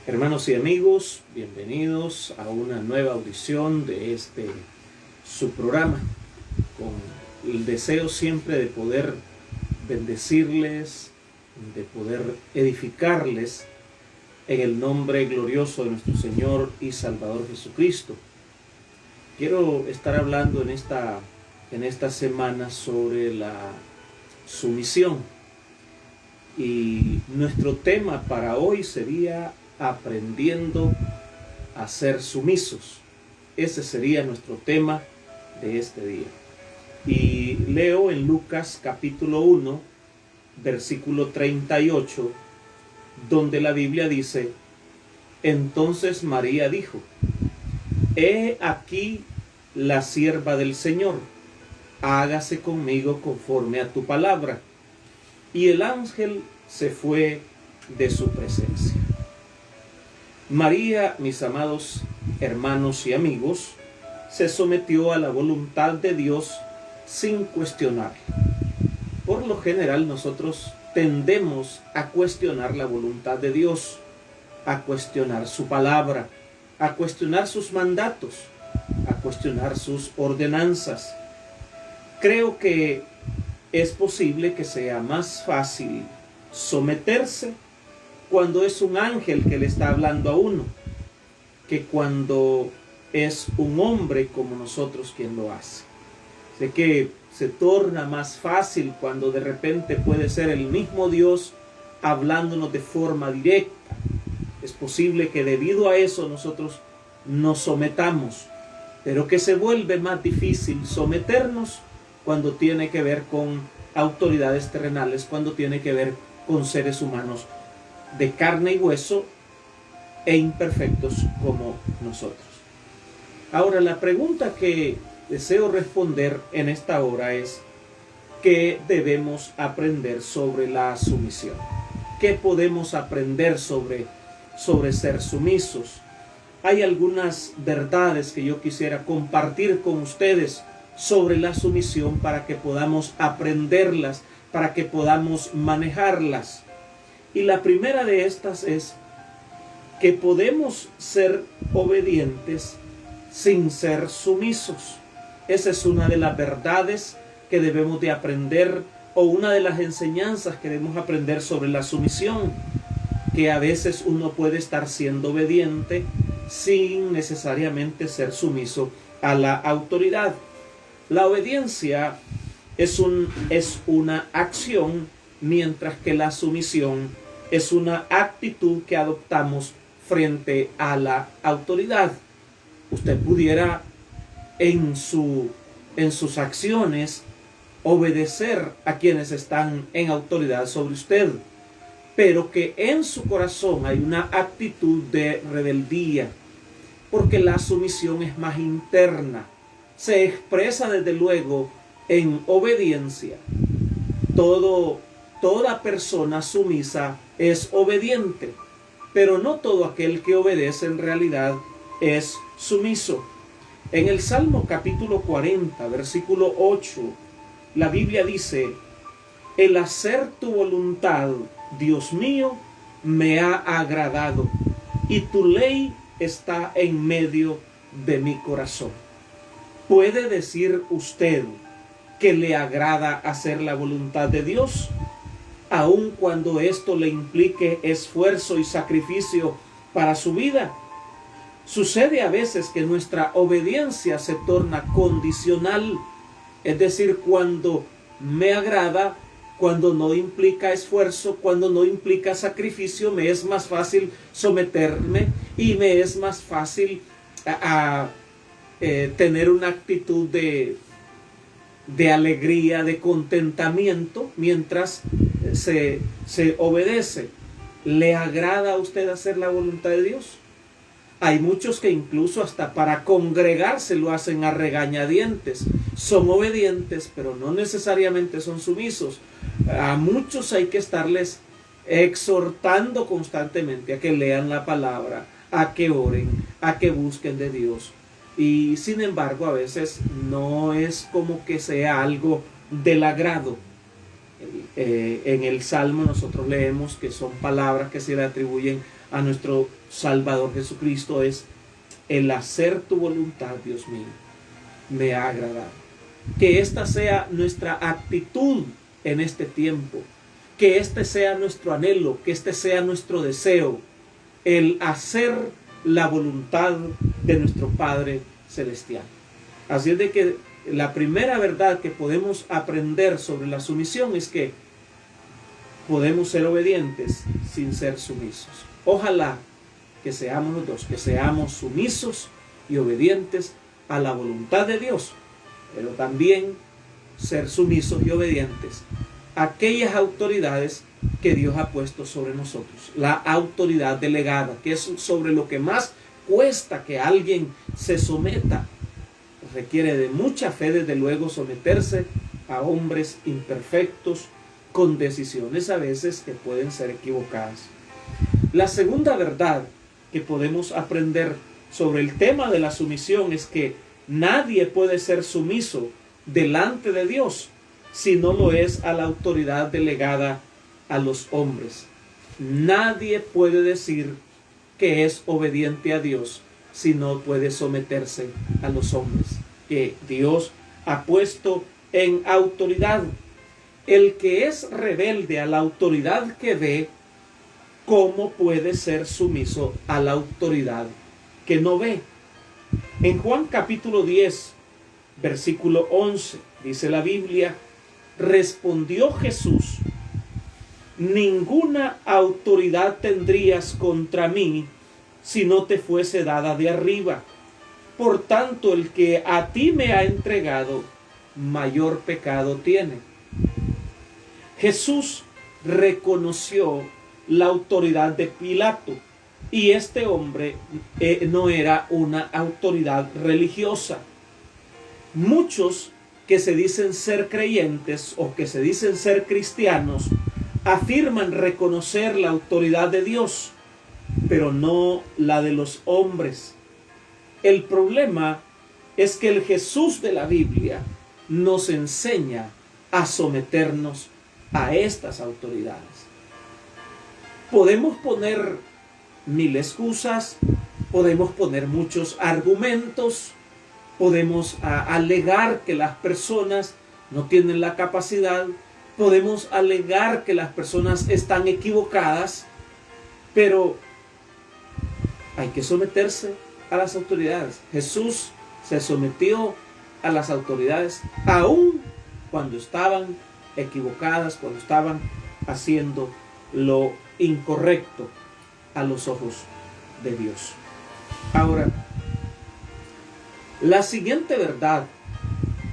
Hermanos y amigos, bienvenidos a una nueva audición de su programa, con el deseo siempre de poder bendecirles, de poder edificarles en el nombre glorioso de nuestro Señor y Salvador Jesucristo. Quiero estar hablando en esta semana sobre la sumisión, y nuestro tema para hoy sería aprendiendo a ser sumisos. Ese sería nuestro tema de este día. Y leo en Lucas capítulo 1, versículo 38, donde la Biblia dice: entonces María dijo: he aquí la sierva del Señor, hágase conmigo conforme a tu palabra. Y el ángel se fue de su presencia. María, mis amados hermanos y amigos, se sometió a la voluntad de Dios sin cuestionarla. Por lo general nosotros tendemos a cuestionar la voluntad de Dios, a cuestionar su palabra, a cuestionar sus mandatos, a cuestionar sus ordenanzas. Creo que es posible que sea más fácil someterse cuando es un ángel que le está hablando a uno, que cuando es un hombre como nosotros quien lo hace. Sé que se torna más fácil cuando de repente puede ser el mismo Dios hablándonos de forma directa. Es posible que debido a eso nosotros nos sometamos, pero que se vuelve más difícil someternos cuando tiene que ver con autoridades terrenales, cuando tiene que ver con seres humanos de carne y hueso e imperfectos como nosotros. Ahora, la pregunta que deseo responder en esta hora es: ¿qué debemos aprender sobre la sumisión? ¿Qué podemos aprender sobre ser sumisos? Hay algunas verdades que yo quisiera compartir con ustedes sobre la sumisión para que podamos aprenderlas, para que podamos manejarlas. Y la primera de estas es que podemos ser obedientes sin ser sumisos. Esa es una de las verdades que debemos de aprender, o una de las enseñanzas que debemos aprender sobre la sumisión, que a veces uno puede estar siendo obediente sin necesariamente ser sumiso a la autoridad. La obediencia es una acción, mientras que la sumisión es una actitud que adoptamos frente a la autoridad. Usted pudiera en sus acciones obedecer a quienes están en autoridad sobre usted, pero que en su corazón hay una actitud de rebeldía, porque la sumisión es más interna. Se expresa desde luego en obediencia. Toda persona sumisa es obediente, pero no todo aquel que obedece en realidad es sumiso. En el Salmo capítulo 40, versículo 8, la Biblia dice: el hacer tu voluntad, Dios mío, me ha agradado, y tu ley está en medio de mi corazón. ¿Puede decir usted que le agrada hacer la voluntad de Dios, aun cuando esto le implique esfuerzo y sacrificio para su vida? Sucede a veces que nuestra obediencia se torna condicional, es decir, cuando me agrada, cuando no implica esfuerzo, cuando no implica sacrificio, me es más fácil someterme y me es más fácil tener una actitud de alegría, de contentamiento mientras se obedece. ¿Le agrada a usted hacer la voluntad de Dios? Hay muchos que incluso hasta para congregarse lo hacen a regañadientes. Son obedientes, pero no necesariamente son sumisos. A muchos hay que estarles exhortando constantemente a que lean la palabra, a que oren, a que busquen de Dios. Y sin embargo, a veces no es como que sea algo del agrado. En el Salmo nosotros leemos que son palabras que se le atribuyen a nuestro Salvador Jesucristo, es: el hacer tu voluntad, Dios mío, me ha agradado. Que esta sea nuestra actitud en este tiempo, que este sea nuestro anhelo, que este sea nuestro deseo, el hacer la voluntad de nuestro Padre Celestial. Así es de que la primera verdad que podemos aprender sobre la sumisión es que podemos ser obedientes sin ser sumisos. Ojalá que seamos los dos, que seamos sumisos y obedientes a la voluntad de Dios, pero también ser sumisos y obedientes a aquellas autoridades que Dios ha puesto sobre nosotros. La autoridad delegada, que es sobre lo que más cuesta que alguien se someta. Requiere de mucha fe, desde luego, someterse a hombres imperfectos, con decisiones a veces que pueden ser equivocadas. La segunda verdad que podemos aprender sobre el tema de la sumisión es que nadie puede ser sumiso delante de Dios si no lo es a la autoridad delegada a los hombres. Nadie puede decir que es obediente a Dios si no puede someterse a los hombres que Dios ha puesto en autoridad. El que es rebelde a la autoridad que ve, ¿cómo puede ser sumiso a la autoridad que no ve? En Juan capítulo 10, versículo 11, dice la Biblia: respondió Jesús: ninguna autoridad tendrías contra mí si no te fuese dada de arriba. Por tanto, el que a ti me ha entregado, mayor pecado tiene. Jesús reconoció la autoridad de Pilato, y este hombre no era una autoridad religiosa. Muchos que se dicen ser creyentes o que se dicen ser cristianos afirman reconocer la autoridad de Dios, pero no la de los hombres. El problema es que el Jesús de la Biblia nos enseña a someternos a estas autoridades. Podemos poner mil excusas, podemos poner muchos argumentos, podemos alegar que las personas no tienen la capacidad, podemos alegar que las personas están equivocadas, pero hay que someterse a las autoridades. Jesús se sometió a las autoridades aun cuando estaban equivocadas, cuando estaban haciendo lo incorrecto a los ojos de Dios. Ahora, la siguiente verdad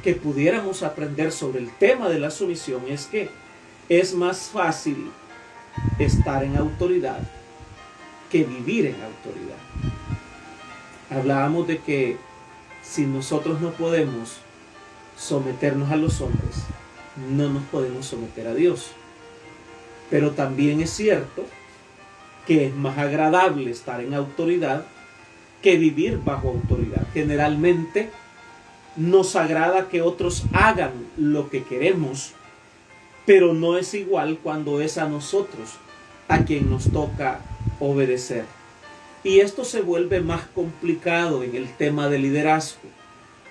que pudiéramos aprender sobre el tema de la sumisión es que es más fácil estar en autoridad que vivir en autoridad. Hablábamos de que si nosotros no podemos someternos a los hombres, no nos podemos someter a Dios. Pero también es cierto que es más agradable estar en autoridad que vivir bajo autoridad. Generalmente nos agrada que otros hagan lo que queremos, pero no es igual cuando es a nosotros a quien nos toca obedecer. Y esto se vuelve más complicado en el tema de liderazgo.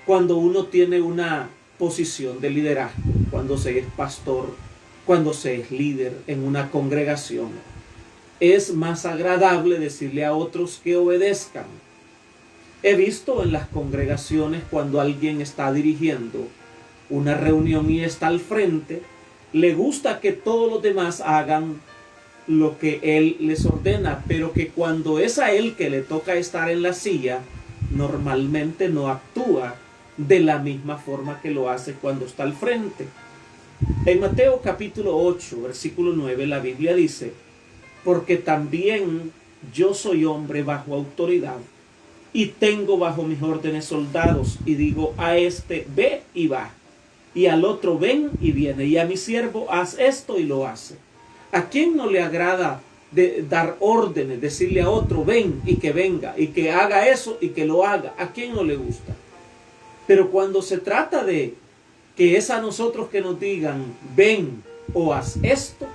Cuando uno tiene una posición de liderazgo, cuando se es pastor, cuando se es líder en una congregación, es más agradable decirle a otros que obedezcan. He visto en las congregaciones cuando alguien está dirigiendo una reunión y está al frente, le gusta que todos los demás hagan lo que él les ordena, pero que cuando es a él que le toca estar en la silla, normalmente no actúa de la misma forma que lo hace cuando está al frente. En Mateo capítulo 8, versículo 9, la Biblia dice: porque también yo soy hombre bajo autoridad, y tengo bajo mis órdenes soldados, y digo a este, ve y va, y al otro, ven y viene, y a mi siervo, haz esto y lo hace. ¿A quién no le agrada de dar órdenes, decirle a otro, ven y que venga, y que haga eso y que lo haga? ¿A quién no le gusta? Pero cuando se trata de que es a nosotros que nos digan, ven o haz esto,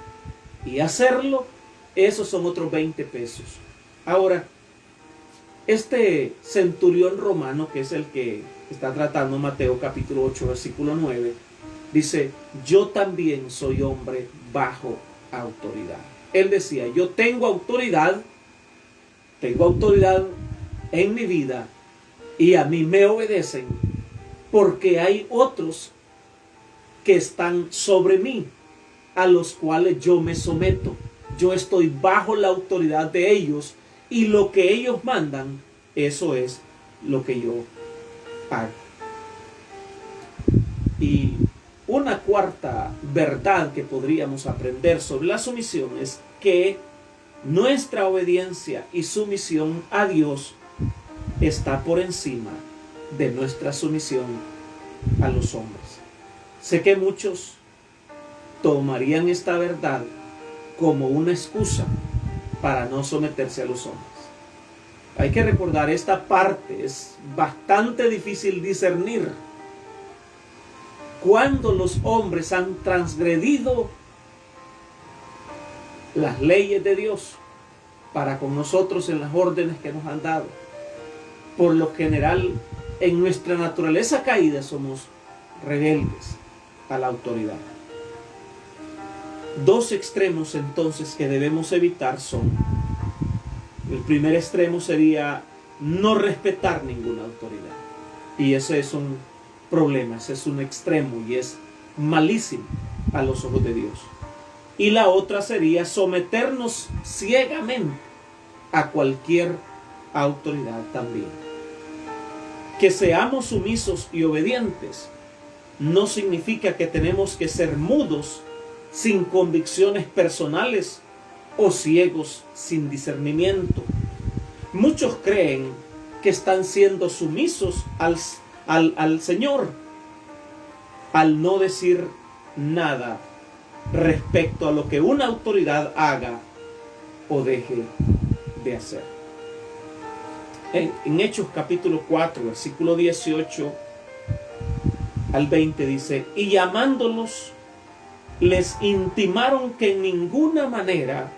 y hacerlo, esos son otros 20 pesos. Ahora, este centurión romano, que es el que está tratando Mateo capítulo 8, versículo 9, dice, yo también soy hombre bajo autoridad. Él decía, yo tengo autoridad en mi vida y a mí me obedecen porque hay otros que están sobre mí, a los cuales yo me someto. Yo estoy bajo la autoridad de ellos y lo que ellos mandan, eso es lo que yo hago. Y una cuarta verdad que podríamos aprender sobre la sumisión es que nuestra obediencia y sumisión a Dios está por encima de nuestra sumisión a los hombres. Sé que muchos tomarían esta verdad como una excusa para no someterse a los hombres. Hay que recordar, esta parte es bastante difícil discernir cuando los hombres han transgredido las leyes de Dios para con nosotros en las órdenes que nos han dado. Por lo general, en nuestra naturaleza caída somos rebeldes a la autoridad. Dos extremos entonces que debemos evitar son: el primer extremo sería no respetar ninguna autoridad, y ese es un problema, ese es un extremo y es malísimo a los ojos de Dios. Y la otra sería someternos ciegamente a cualquier autoridad también. Que seamos sumisos y obedientes no significa que tenemos que ser mudos sin convicciones personales o ciegos sin discernimiento. Muchos creen que están siendo sumisos al Señor al no decir nada respecto a lo que una autoridad haga o deje de hacer. En Hechos capítulo 4, versículo 18 al 20 dice, y llamándolos, les intimaron que en ninguna manera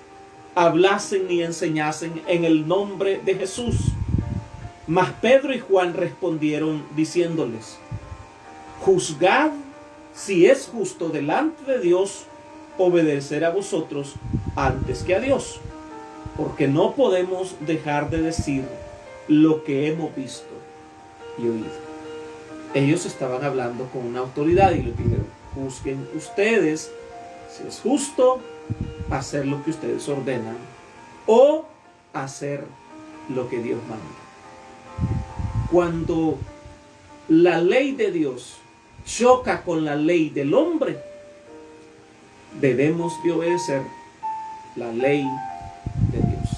hablasen ni enseñasen en el nombre de Jesús. Mas Pedro y Juan respondieron diciéndoles, juzgad si es justo delante de Dios obedecer a vosotros antes que a Dios, porque no podemos dejar de decir lo que hemos visto y oído. Ellos estaban hablando con una autoridad y les dijeron, juzguen ustedes si es justo hacer lo que ustedes ordenan o hacer lo que Dios manda. Cuando la ley de Dios choca con la ley del hombre, debemos de obedecer la ley de Dios.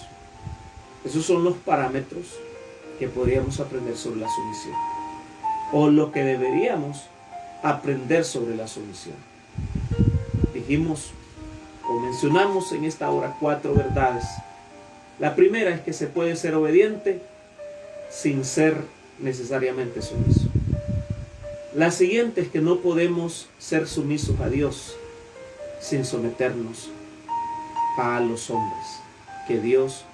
Esos son los parámetros que podríamos aprender sobre la sumisión, o lo que deberíamos aprender sobre la sumisión. Dijimos o mencionamos en esta hora 4 verdades. La primera es que se puede ser obediente sin ser necesariamente sumiso. La siguiente es que no podemos ser sumisos a Dios sin someternos a los hombres que Dios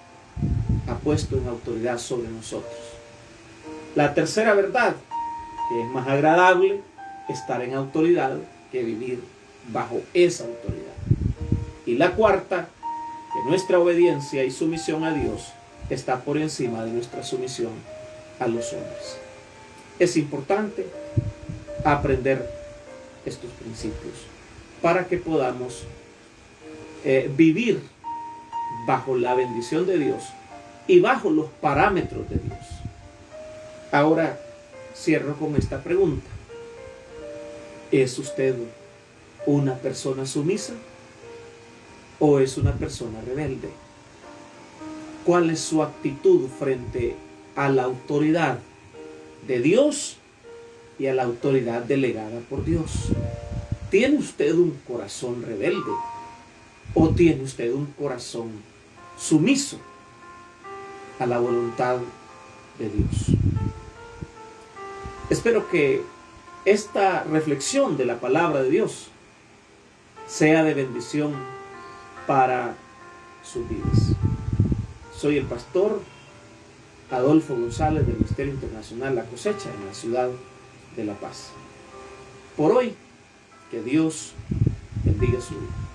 ha puesto en autoridad sobre nosotros. La tercera verdad, que es más agradable estar en autoridad que vivir bajo esa autoridad. Y la cuarta, que nuestra obediencia y sumisión a Dios está por encima de nuestra sumisión a los hombres. Es importante aprender estos principios para que podamos vivir bajo la bendición de Dios y bajo los parámetros de Dios. Ahora cierro con esta pregunta. ¿Es usted una persona sumisa o es una persona rebelde? ¿Cuál es su actitud frente a la autoridad de Dios y a la autoridad delegada por Dios? ¿Tiene usted un corazón rebelde o tiene usted un corazón sumiso a la voluntad de Dios? Espero que esta reflexión de la palabra de Dios sea de bendición para sus vidas. Soy el pastor Adolfo González del Ministerio Internacional La Cosecha en la ciudad de La Paz. Por hoy, que Dios bendiga su vida.